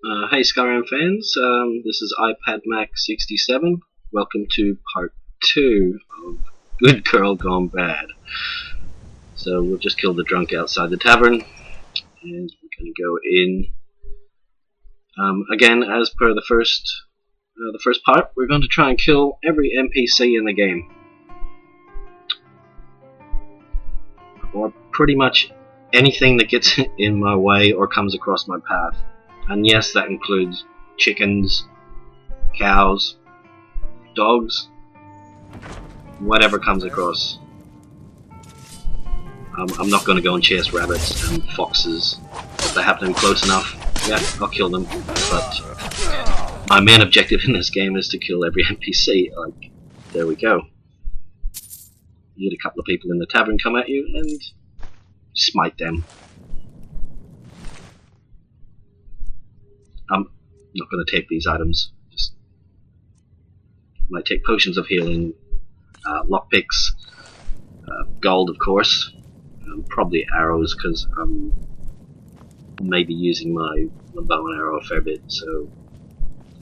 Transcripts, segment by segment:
Hey Skyrim fans, this is iPad Mac 67. Welcome to part 2 of Good Girl Gone Bad. So we'll just kill the drunk outside the tavern, and we're going to go in. Again, as per the first part, we're going to try and kill every NPC in the game, or pretty much anything that gets in my way or comes across my path. And yes, that includes chickens, cows, dogs, whatever comes across. I'm not going to go and chase rabbits and foxes. If they happen to be close enough, yeah, I'll kill them. But my main objective in this game is to kill every NPC. Like, there we go. You get a couple of people in the tavern come at you and smite them. I'm not going to take these items. Just might take potions of healing, lockpicks, gold, of course, probably arrows because I'm maybe using my bow and arrow a fair bit, so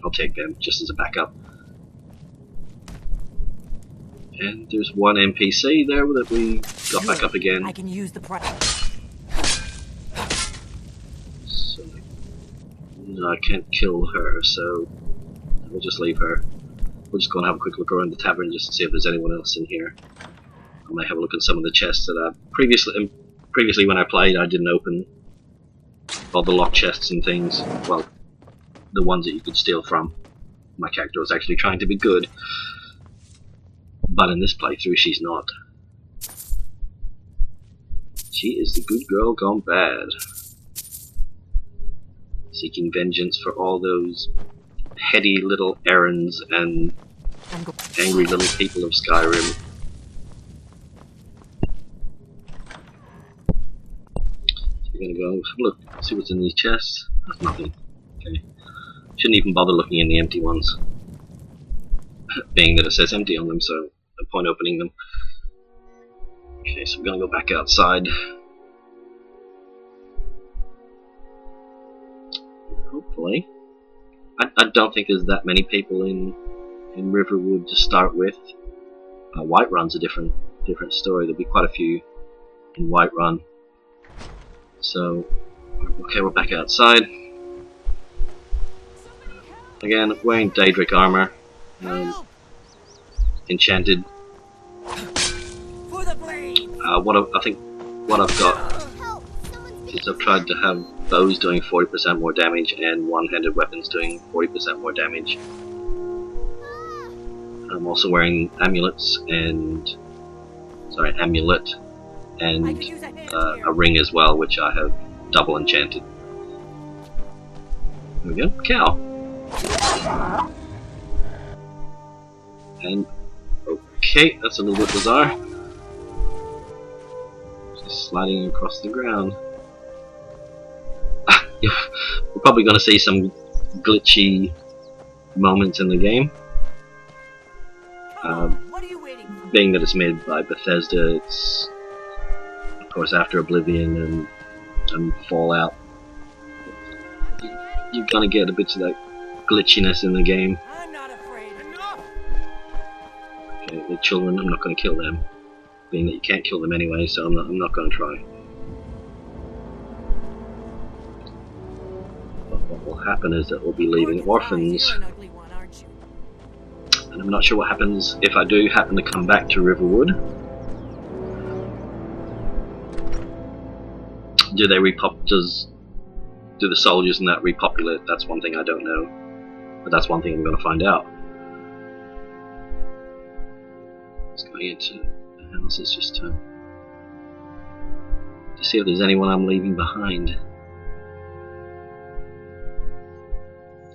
I'll take them just as a backup. And there's one NPC there that we got back up again. I can use the No, I can't kill her, so we'll just leave her. We'll just go and have a quick look around the tavern just to see if there's anyone else in here. I might have a look at some of the chests that I previously when I played I didn't open. All the locked chests and things. Well, the ones that you could steal from. My character was actually trying to be good, but in this playthrough she's not. She is the good girl gone bad. Seeking vengeance for all those heady little errands and angry little people of Skyrim. So we're gonna go have a look, see what's in these chests. That's nothing. Okay. Shouldn't even bother looking in the empty ones. Being that it says empty on them, so no point opening them. Okay, so we're gonna go back outside. Hopefully. I don't think there's that many people in Riverwood to start with. Whiterun's a different story. There'll be quite a few in Whiterun. So, okay, we're back outside. Again, wearing Daedric armor. Enchanted. I think what I've got is I've tried to have bows doing 40% more damage and one-handed weapons doing 40% more damage. I'm also wearing amulet and a ring as well, which I have double enchanted. There we go, cow. And okay, that's a little bit bizarre. Just sliding across the ground. We're probably going to see some glitchy moments in the game. Being that it's made by Bethesda, it's of course after Oblivion and Fallout. You're going to get a bit of that glitchiness in the game. I'm not afraid. Okay, the children, I'm not going to kill them. Being that you can't kill them anyway, so I'm not going to try. What will happen is that we'll be leaving orphans, and I'm not sure what happens if I do happen to come back to Riverwood. Do they do the soldiers and that repopulate? That's one thing I don't know, but that's one thing I'm going to find out. Let's go into the houses just to see if there's anyone I'm leaving behind.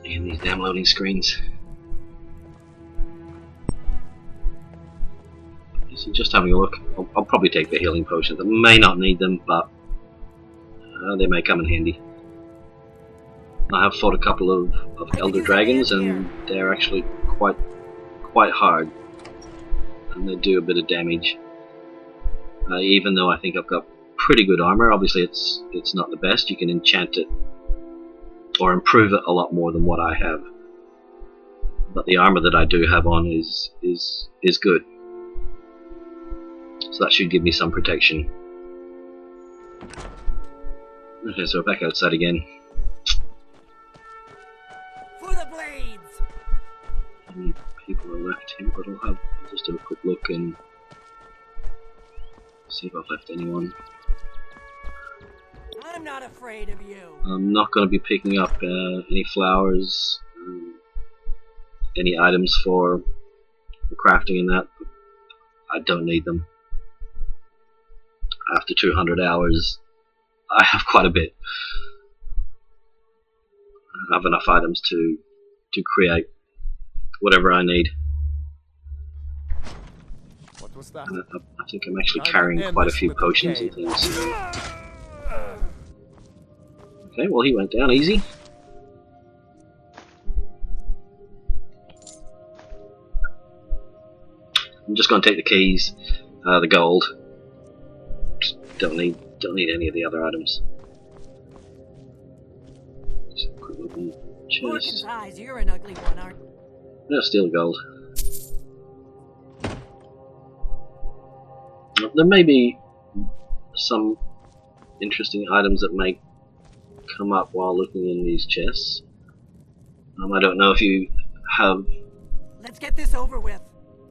And these damn loading screens. So just having a look. I'll probably take the healing potions. I may not need them, but they may come in handy. I have fought a couple of elder dragons, and they're actually quite hard, and they do a bit of damage. Even though I think I've got pretty good armor. Obviously, it's not the best. You can enchant it or improve it a lot more than what I have. But the armor that I do have on is good, so that should give me some protection. Okay, so we're back outside again. For the blades. How many people are left here? But I'll just do a quick look and see if I've left anyone. I'm not afraid of you. I'm not going to be picking up any flowers, any items for crafting and that. I don't need them. After 200 hours, I have quite a bit. I have enough items to create whatever I need. What was that? And I think I'm actually carrying quite a few potions and things. So. Okay, well he went down easy. I'm just going to take the keys, the gold. Just don't need any of the other items. Just a quick look in the chest. Eyes, you're an ugly one, aren't you? No, steal the gold. There may be some interesting items that may come up while looking in these chests. I don't know if you have Let's get this over with.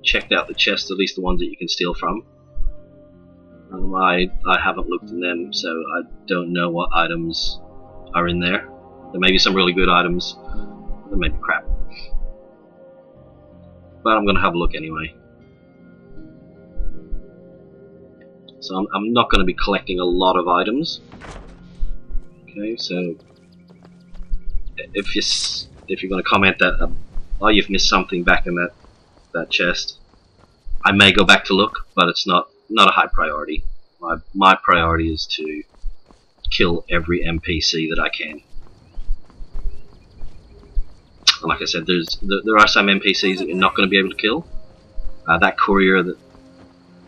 checked out the chests, at least the ones that you can steal from. I haven't looked in them, so I don't know what items are in there. There may be some really good items, there may be crap. But I'm going to have a look anyway. So I'm not going to be collecting a lot of items. Okay, so if you're going to comment that oh, you've missed something back in that chest, I may go back to look, but it's not a high priority. My priority is to kill every NPC that I can. And like I said, there are some NPCs that you're not going to be able to kill. That courier that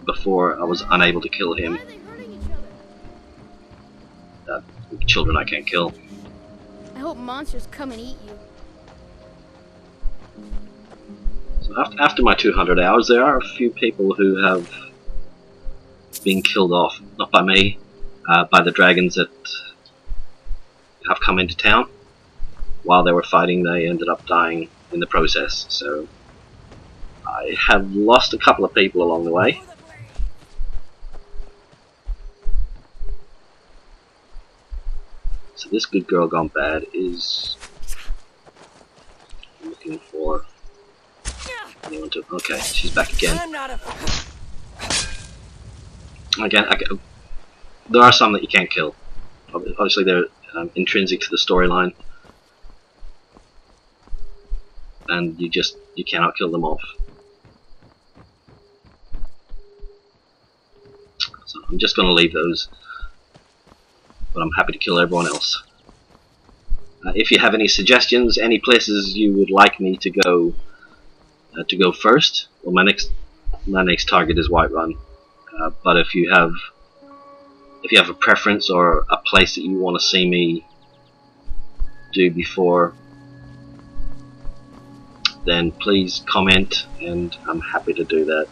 before I was unable to kill him. Children I can't kill. I hope monsters come and eat you. So after my 200 hours, there are a few people who have been killed off, not by me, by the dragons that have come into town. While they were fighting, they ended up dying in the process. So I have lost a couple of people along the way. So this good girl gone bad is looking for anyone to. Okay, she's back again. Again, there are some that you can't kill. Obviously, they're intrinsic to the storyline, and you cannot kill them off. So I'm just going to leave those. But I'm happy to kill everyone else. If you have any suggestions, any places you would like me to go first, well, my next target is Whiterun. But if you have a preference or a place that you want to see me do before, then please comment, and I'm happy to do that.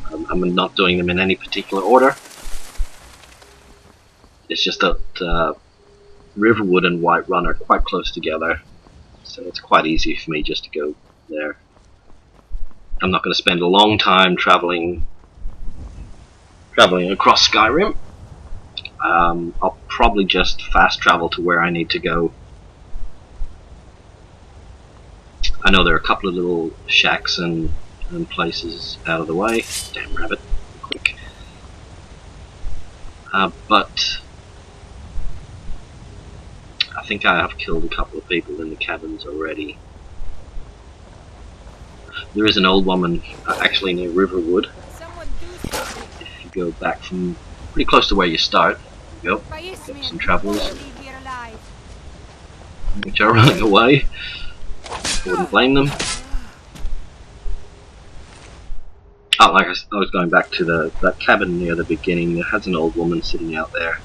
I'm not doing them in any particular order. It's just that Riverwood and Whiterun are quite close together, so it's quite easy for me just to go there. I'm not going to spend a long time traveling across Skyrim. I'll probably just fast travel to where I need to go. I know there are a couple of little shacks and places out of the way. Damn rabbit, quick. But I think I have killed a couple of people in the cabins already. There is an old woman actually near Riverwood. If you go back from pretty close to where you start, there you go. Got some travellers which are running away. I wouldn't blame them. Oh, like I was going back to that cabin near the beginning. It has an old woman sitting out there.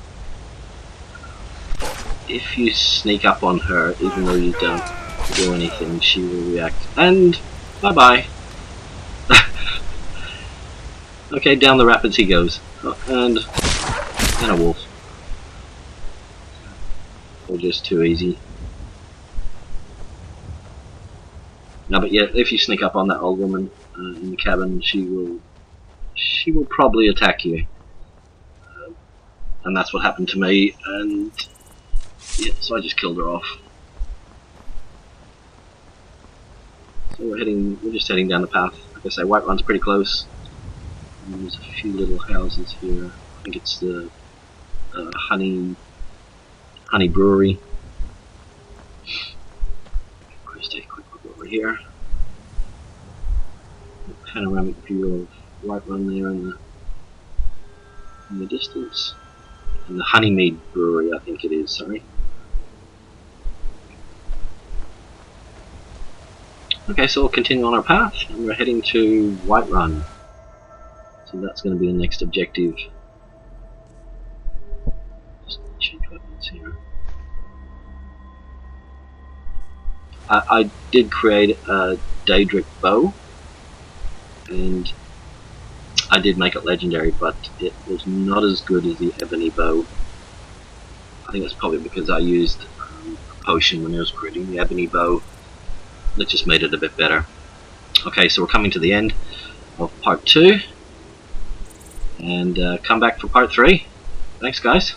if you sneak up on her, even though you don't do anything, she will react. And bye-bye. Okay, down the rapids he goes. Oh, and a wolf. Or just too easy. No, but yeah, if you sneak up on that old woman in the cabin, she will probably attack you. And that's what happened to me, and yeah, so I just killed her off. So we're just heading down the path. Like I say, Whiterun's pretty close. And there's a few little houses here. I think it's the honey brewery. Just take a quick look over here. A panoramic view of Whiterun there in the distance. And the Honeymead Brewery, I think it is, sorry. Okay, so we'll continue on our path, and we're heading to Whiterun. So that's going to be the next objective. Just change weapons here. I did create a Daedric bow, and I did make it legendary, but it was not as good as the ebony bow. I think that's probably because I used a potion when I was creating the ebony bow. That just made it a bit better. Okay, so we're coming to the end of part 2, and come back for part 3. Thanks, guys.